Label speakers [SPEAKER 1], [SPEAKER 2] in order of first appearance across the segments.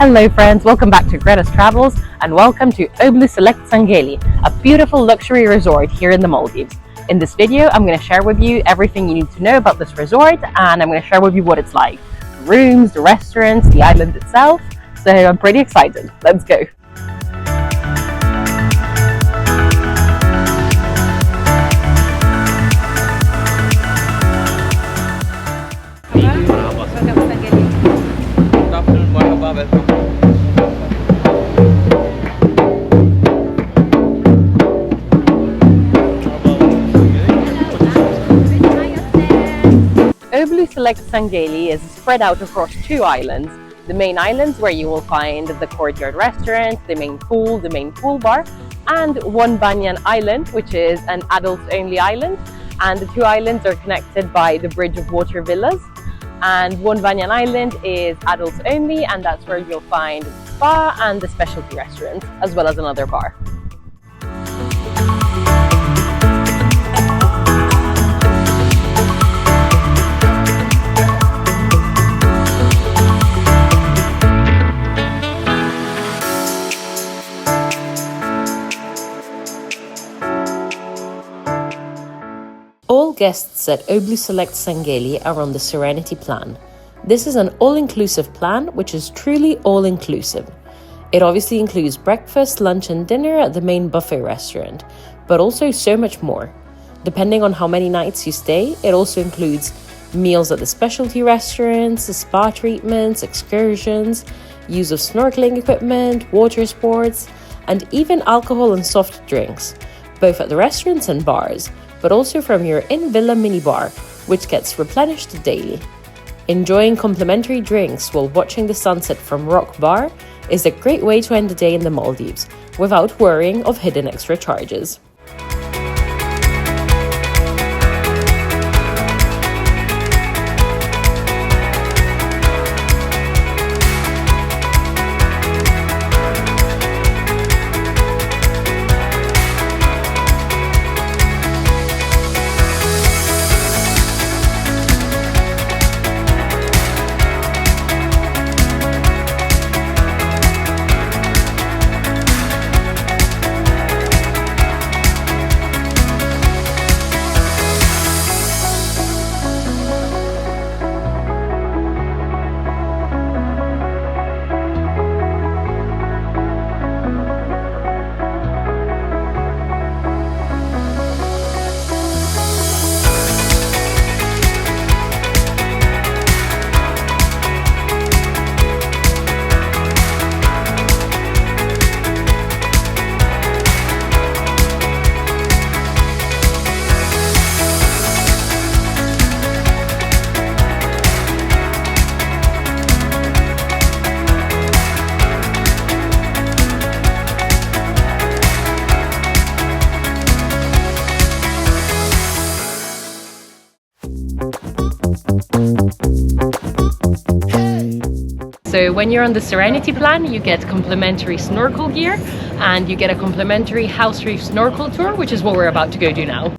[SPEAKER 1] Hello friends, welcome back to Greta's Travels and welcome to OBLU Select Sangeli, a beautiful luxury resort here in the Maldives. In this video, I'm going to share with you everything you need to know about this resort, and I'm going to share with you what it's like. The rooms, the restaurants, the island itself. So I'm pretty excited. Let's go. OBLU Select Sangeli is spread out across two islands. The main islands where you will find the Courtyard Restaurant, the main pool bar, and one Banyan island, which is an adults-only island. And the two islands are connected by the bridge of water villas. And one Banyan island is adults only, and that's where you'll find the spa and the specialty restaurant, as well as another bar. All guests at OBLU Select Sangeli are on the Serenity Plan. This is an all-inclusive plan, which is truly all-inclusive. It obviously includes breakfast, lunch and dinner at the main buffet restaurant, but also so much more. Depending on how many nights you stay, it also includes meals at the specialty restaurants, spa treatments, excursions, use of snorkeling equipment, water sports, and even alcohol and soft drinks, both at the restaurants and bars, but also from your in-villa minibar, which gets replenished daily. Enjoying complimentary drinks while watching the sunset from Rock Bar is a great way to end the day in the Maldives, without worrying of hidden extra charges. So when you're on the Serenity Plan, you get complimentary snorkel gear and you get a complimentary house reef snorkel tour, which is what we're about to go do now.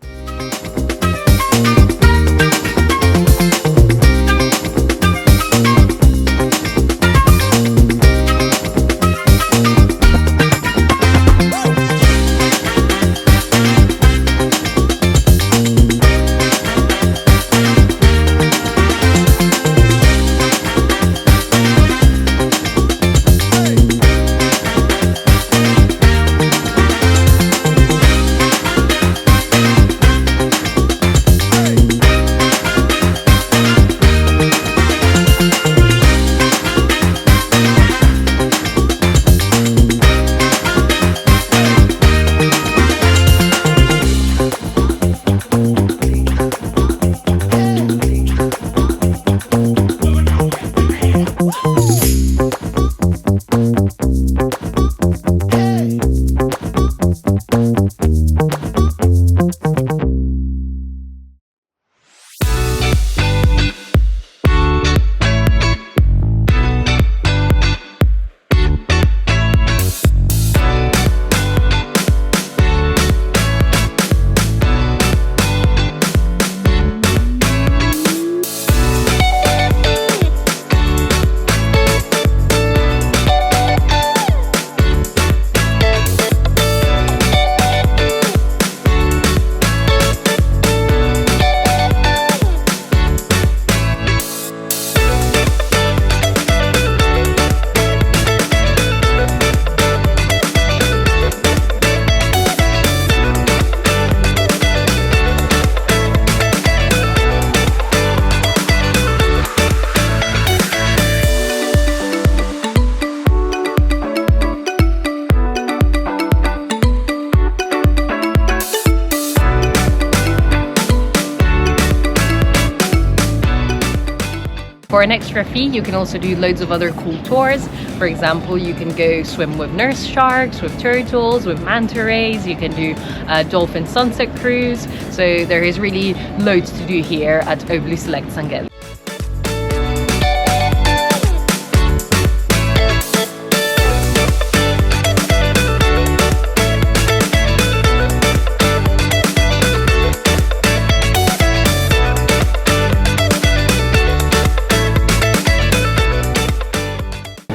[SPEAKER 1] For an extra fee, you can also do loads of other cool tours. For example, you can go swim with nurse sharks, with turtles, with manta rays. You can do a dolphin sunset cruise. So there is really loads to do here at OBLU Select Sangeli.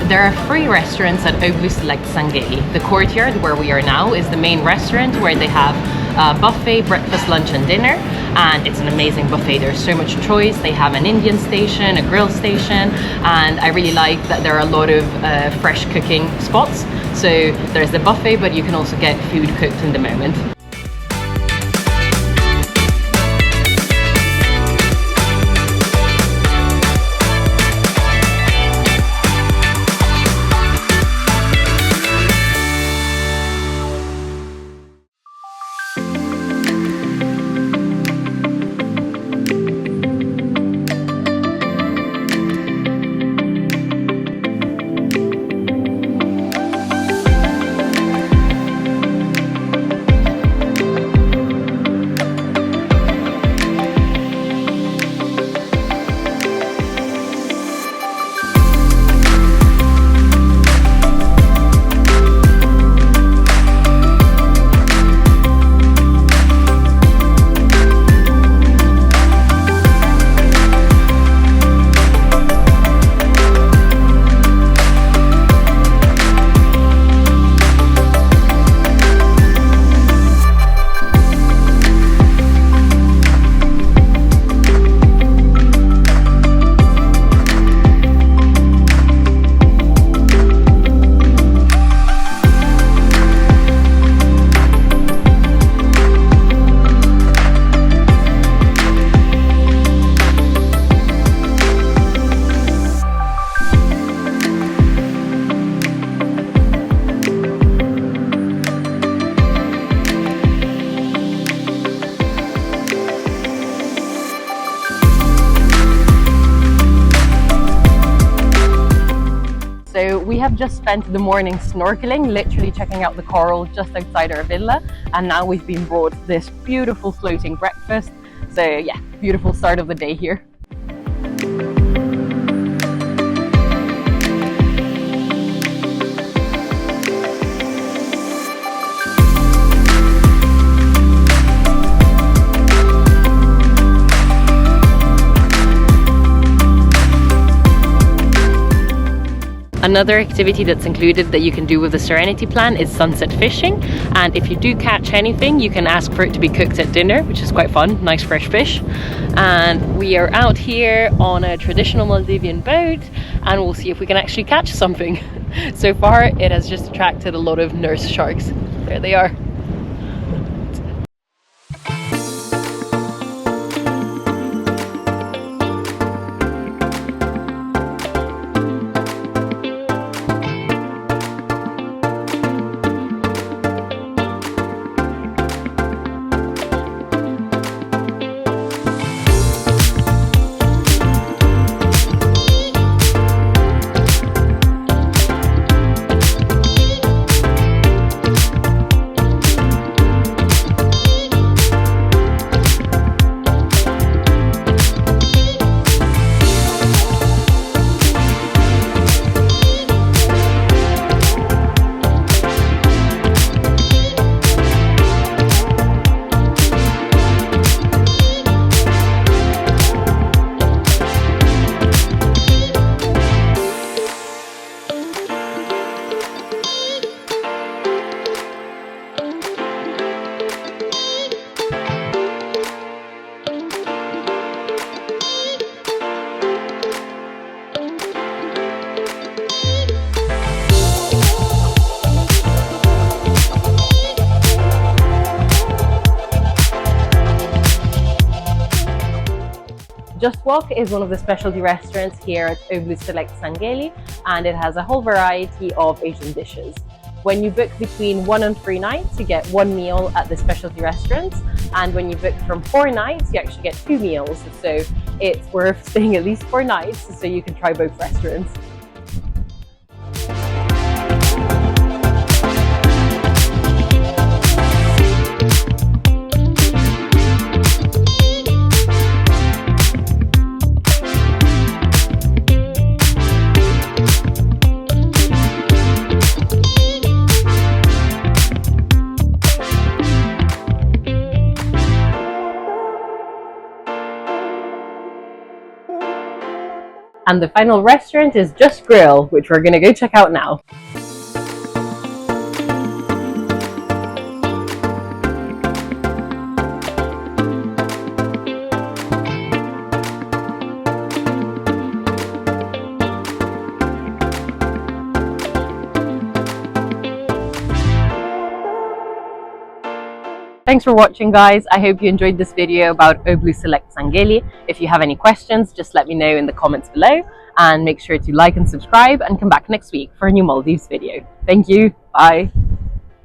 [SPEAKER 1] There are 3 restaurants at OBLU Select Sangeli. The Courtyard, where we are now, is the main restaurant where they have a buffet, breakfast, lunch and dinner. And it's an amazing buffet. There's so much choice. They have an Indian station, a grill station, and I really like that there are a lot of fresh cooking spots. So there's the buffet, but you can also get food cooked in the moment. So we have just spent the morning snorkeling, literally checking out the coral just outside our villa, and now we've been brought this beautiful floating breakfast. So yeah, beautiful start of the day here. Another activity that's included that you can do with the Serenity Plan is sunset fishing, and if you do catch anything you can ask for it to be cooked at dinner, which is quite fun, nice fresh fish. And we are out here on a traditional Maldivian boat and we'll see if we can actually catch something. So far it has just attracted a lot of nurse sharks. There they are. JustWok is one of the specialty restaurants here at OBLU Select Sangeli, and it has a whole variety of Asian dishes. When you book between 1 and 3 nights, you get 1 meal at the specialty restaurants, and when you book from 4 nights, you actually get 2 meals. So it's worth staying at least 4 nights so you can try both restaurants. And the final restaurant is JustGrill, which we're gonna go check out now. Thanks for watching, guys. I hope you enjoyed this video about OBLU Select Sangeli. If you have any questions, just let me know in the comments below, and make sure to like and subscribe and come back next week for a new Maldives video. Thank you. Bye.